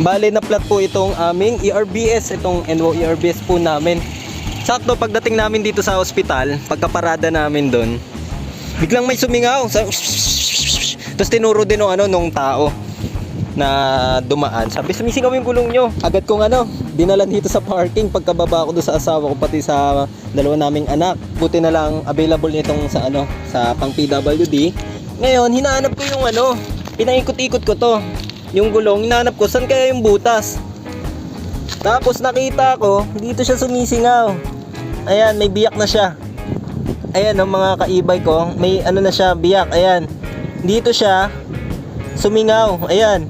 Bale na flat po itong aming ERBS, itong NWO ERBS po namin. Sakto pagdating namin dito sa ospital, pagkaparada namin doon, biglang may sumingaw. Tapos tinuro din nung tao na dumaan. Sabi, sumisingaw yung gulong nyo. Agad kong dinalan dito sa parking. Pagkababa ko doon sa asawa ko, pati sa dalawa naming anak. Buti na lang available nitong sa pang PWD. Ngayon, hinahanap ko yung pinaikot-ikot ko to. Yung gulong, hinahanap ko, saan kaya yung butas? Tapos nakita ko, dito siya sumisingaw. Ayan, may biyak na siya. Ayan, mga kaibay ko, may na siya, biyak. Ayan, dito siya sumingaw. Ayan.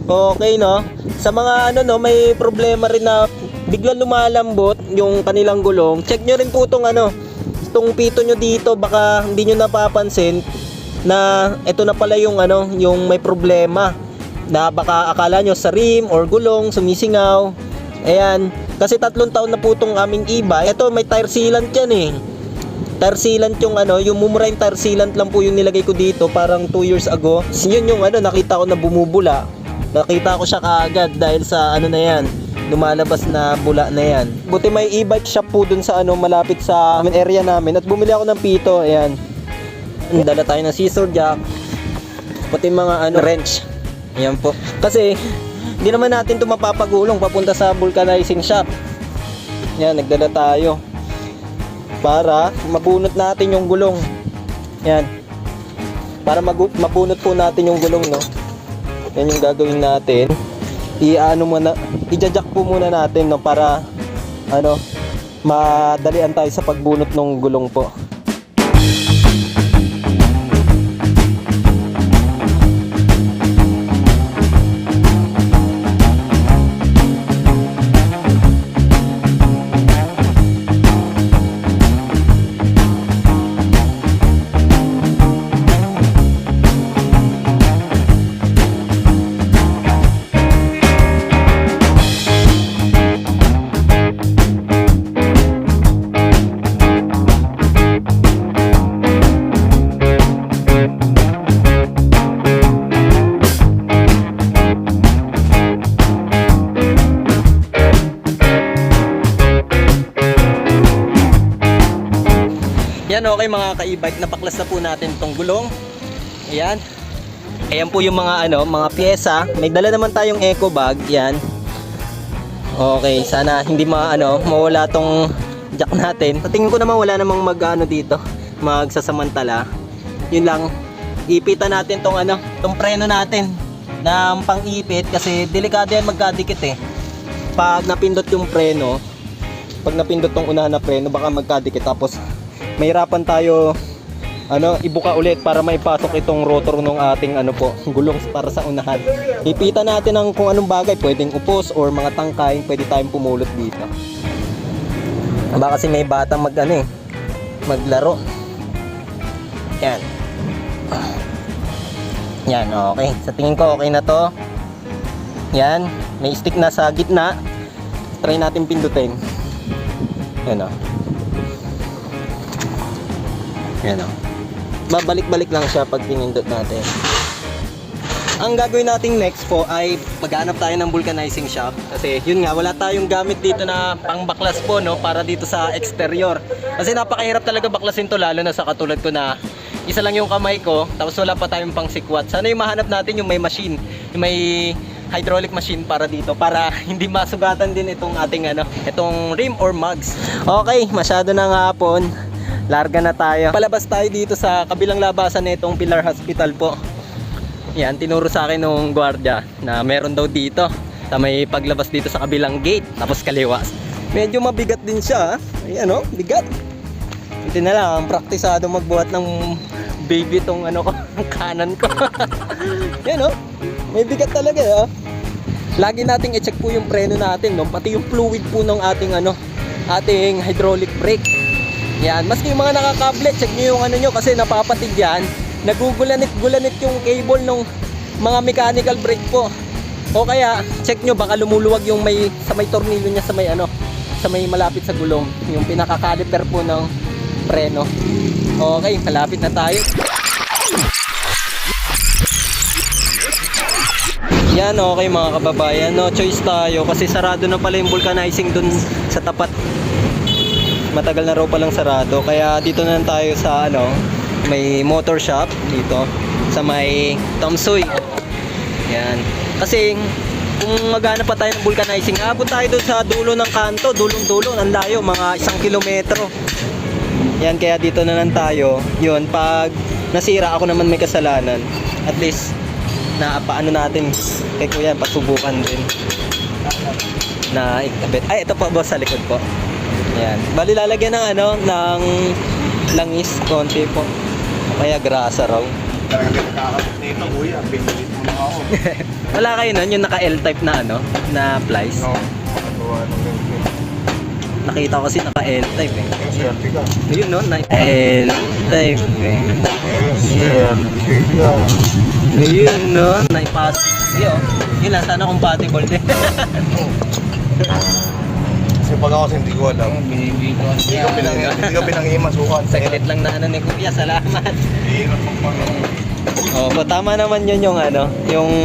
Okay, no? Sa mga may problema rin na biglang lumalambot yung kanilang gulong, check nyo rin po itong pito nyo dito. Baka hindi nyo napapansin na ito na pala yung may problema, na baka akala nyo sa rim or gulong sumisingaw. Ayan, kasi 3 taon na po itong aming e-bike. Ito may tire sealant yan eh. Tire sealant yung yung mumurahin tire sealant lang po yung nilagay ko dito parang 2 years ago. Yun yung nakita ko na bumubula. Nakita ko siya kaagad dahil sa na yan, lumalabas na bula na yan. Buti may e-bike shop po dun sa malapit sa area namin at bumili ako ng pito. Ayan, dala tayo ng scissor jack, pati mga wrench. Ayan po, kasi hindi naman natin ito mapapagulong papunta sa vulcanizing shop. Ayan, nagdala tayo para mabunot natin yung gulong. Yan, para mabunot po natin yung gulong, no. Yan yung gagawin natin. I-jack po muna natin, no, para madalian tayo sa pagbunot ng gulong po. Yan, okay mga ka-e-bike, napaklas na po natin itong gulong. Ayan. Ayan po yung mga mga pyesa. May dala naman tayong eco bag. Yan. Okay, sana hindi mawala tong jack natin. Tingin ko naman wala namang dito, magsasamantala. Yun lang, ipitan natin tong tong preno natin ng pang-ipit kasi delikado yan magkadikit eh. Pag napindot yung preno, pag napindot tong unahan na preno, baka magkadikit tapos mahirapan tayo ibuka ulit para maipasok itong rotor ng ating gulong para sa unahan. Ipitan natin ng kung anong bagay, pwedeng upos or mga tangkay, pwede tayong pumulot dito. Baka kasi may batang maglaro. Yan. Yan, okay. Sa tingin ko okay na to. Yan, may stick na sa gitna. Try natin pindutin. Yan o. Yan o. Babalik-balik lang siya pag pinindot natin. Ang gagawin natin next po ay maghanap tayo ng vulcanizing shop. Kasi yun nga, wala tayong gamit dito na pangbaklas po, no, para dito sa exterior. Kasi napakahirap talaga baklasin to, lalo na sa katulad ko na isa lang yung kamay ko, tapos wala pa tayong pang sikwat. Sana yung mahanap natin yung may machine, yung may hydraulic machine para dito, para hindi masugatan din itong ating itong rim or mugs. Okay, masyado na nga hapon. Larga na tayo. Palabas tayo dito sa kabilang labasan nitong Pilar Hospital po. Yan, tinuro sa akin nung gwardiya na meron daw dito sa may paglabas dito sa kabilang gate, tapos kaliwa. Medyo mabigat din siya. Ayan bigat. Ito na lang, praktisado magbuhat ng baby tong kanan ko. Yan may bigat talaga Lagi nating i-check po yung preno natin, no? Pati yung fluid po ng ating ating hydraulic brake. Yan, maski yung mga nakakable, check nyo yung nyo kasi napapatig yan. Nagugulanit-gulanit yung cable ng mga mechanical brake po. O kaya, check nyo, baka lumuluwag yung sa may tornilyo niya sa may malapit sa gulong. Yung pinaka-caliper po ng preno. Okay, malapit na tayo. Yan, okay mga kababayan. No choice tayo kasi sarado na pala yung vulcanizing dun sa tapat. Matagal na raw palang sarado. Kaya dito na lang tayo sa ano, may motor shop dito sa may Tamsoy. Yan. Kasi kung maghanap pa tayo ng vulcanizing, abot tayo doon sa dulo ng kanto, dulong-dulo, ang layo, mga 1 kilometro. Yan, kaya dito na lang tayo. Yun, pag nasira ako naman may kasalanan. At least na paano natin kay kuya pasubukan din na ikabit. Ay, ito po boss sa likod po. Yan. Bali lalagyan ng ano, ng langis konti po. O kaya grasa raw. Talagang nakakabit na ito, kuya. Pinilit mo na ako. Wala kayo nun, yung naka L-type na ano, na plies. No, makagawa ng ganito. Nakita ko kasi naka L-type eh. Swerte ka. Yun no, na L-type eh. Swerte ka. Yun no, naipas. Yun, yun lang, sana compatible din. Kasi pag ako hindi ko alam. Hindi ko pinangimasukan. Saglit lang na ano ni Kuya, salamat. Hirap mo pa. Oh, tama naman yun yung ano, yung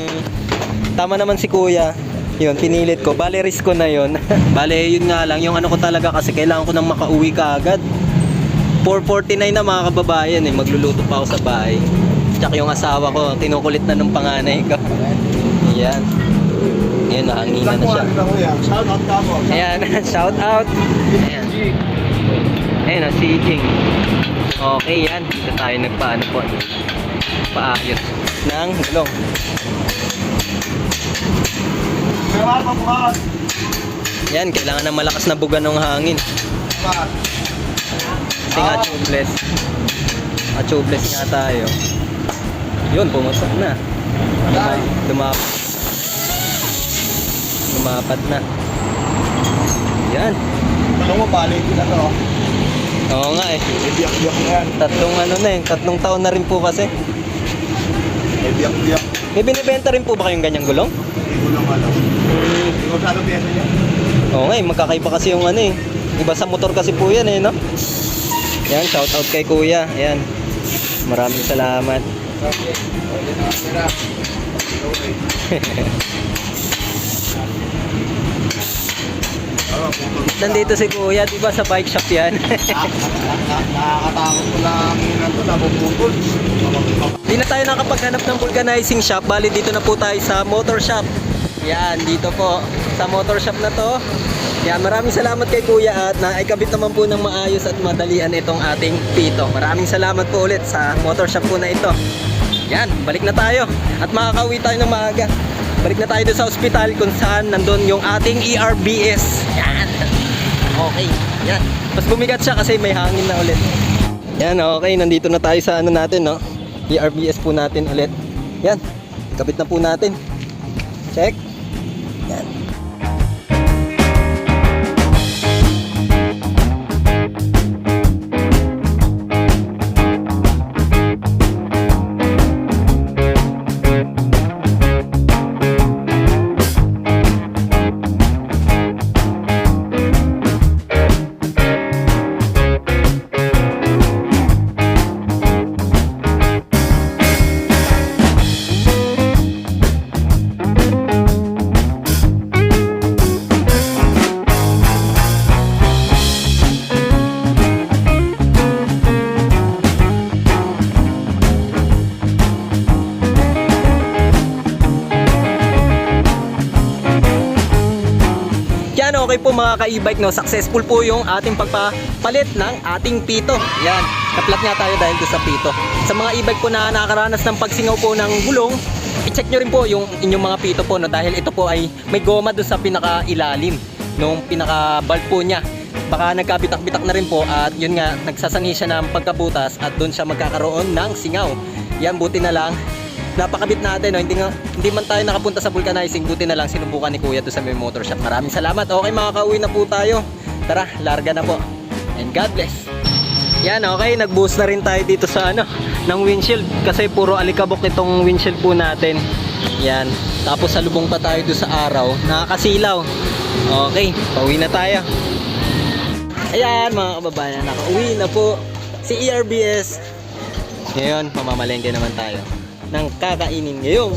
tama naman si Kuya. Yun, pinilit ko. Bale, risk ko na yun. Bale, yun nga lang, yung ano ko talaga kasi kailangan ko nang makauwi kaagad. 4:49 na mga kababayan eh, magluluto pa ako sa bahay. Tsaka yung asawa ko, tinukulit na ng panganay ko. Ayan. Ayan, nahangina na siya. Shout out ka mo. Ayan, shout out. Ayan. Ayan, si Jing. Okay, yan. Dito tayo nagpaano po. Paayos ng gulong. Yan, kailangan ng malakas na buga ng hangin. Kasi nga tubeless. Tubeless nga tayo. Yun, pumusok na. Lumapad na. Yan. Alam mo, balik ko na to. Oo nga eh. Biyak-biyak na yan. Tatlong taon na rin po kasi. Biyak-biyak. May binibenta rin po ba kayong ganyang gulong? Hindi ko lang alam. Hindi ko masyado piyesa niya. Oo nga eh, magkakaiba kasi yung ano eh. Iba sa motor kasi po yan eh, no? Yan, shout out kay Kuya. Yan. Maraming salamat. Nandito si Kuya, di ba sa bike shop yan? Nakakatakot ko lang yun na ito, napuputol. Di na tayo nakapaghanap ng vulcanizing shop, bali dito na po tayo sa motor shop. Yan, dito po sa motor shop na to. Yan, maraming salamat kay Kuya at naikabit naman po ng maayos at madalian itong ating pito. Maraming salamat po ulit sa motor shop po na ito. Yan, balik na tayo at makakauwi tayo ng maaga. Balik na tayo doon sa ospital kung saan nandun yung ating ERBS. Yan. Okay, yan. Mas bumigat siya kasi may hangin na ulit. Yan, okay. Nandito na tayo sa ano natin, no? ERBS po natin ulit. Yan. Kabit na po natin. Check. Yan. Yan, okay po mga ka-e-bike, no? Successful po yung ating pagpapalit ng ating pito. Yan, naplat nga tayo dahil doon sa pito. Sa mga e-bike po na nakakaranas ng pagsingaw po ng gulong, i-check nyo rin po yung inyong mga pito po, no? Dahil ito po ay may goma doon sa pinaka-ilalim nung pinaka-valve po niya. Baka nagkabitak-bitak na rin po at yun nga, nagsasanhi siya ng pagkabutas at doon siya magkakaroon ng singaw. Yan, buti na lang napakabit natin, no? Hindi man tayo nakapunta sa vulcanizing, buti na lang sinubukan ni Kuya to sa may motor shop. Maraming salamat. Okay, makakauwi na po tayo. Tara, larga na po. And God bless. Yan, okay, nag-boost na rin tayo dito sa ano, ng windshield kasi puro alikabok itong windshield po natin. Yan. Tapos salubong pa tayo doon sa araw, nakakasilaw. Okay, pauwi na tayo. Ayan mga kababayan, nakauwi na po si ERBS. Ngayon, mamamalengke naman tayo ng kakainin ngayong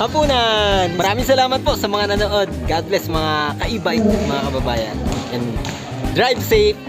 hapunan. Maraming salamat po sa mga nanood. God bless mga kaibay, mga kababayan. And drive safe.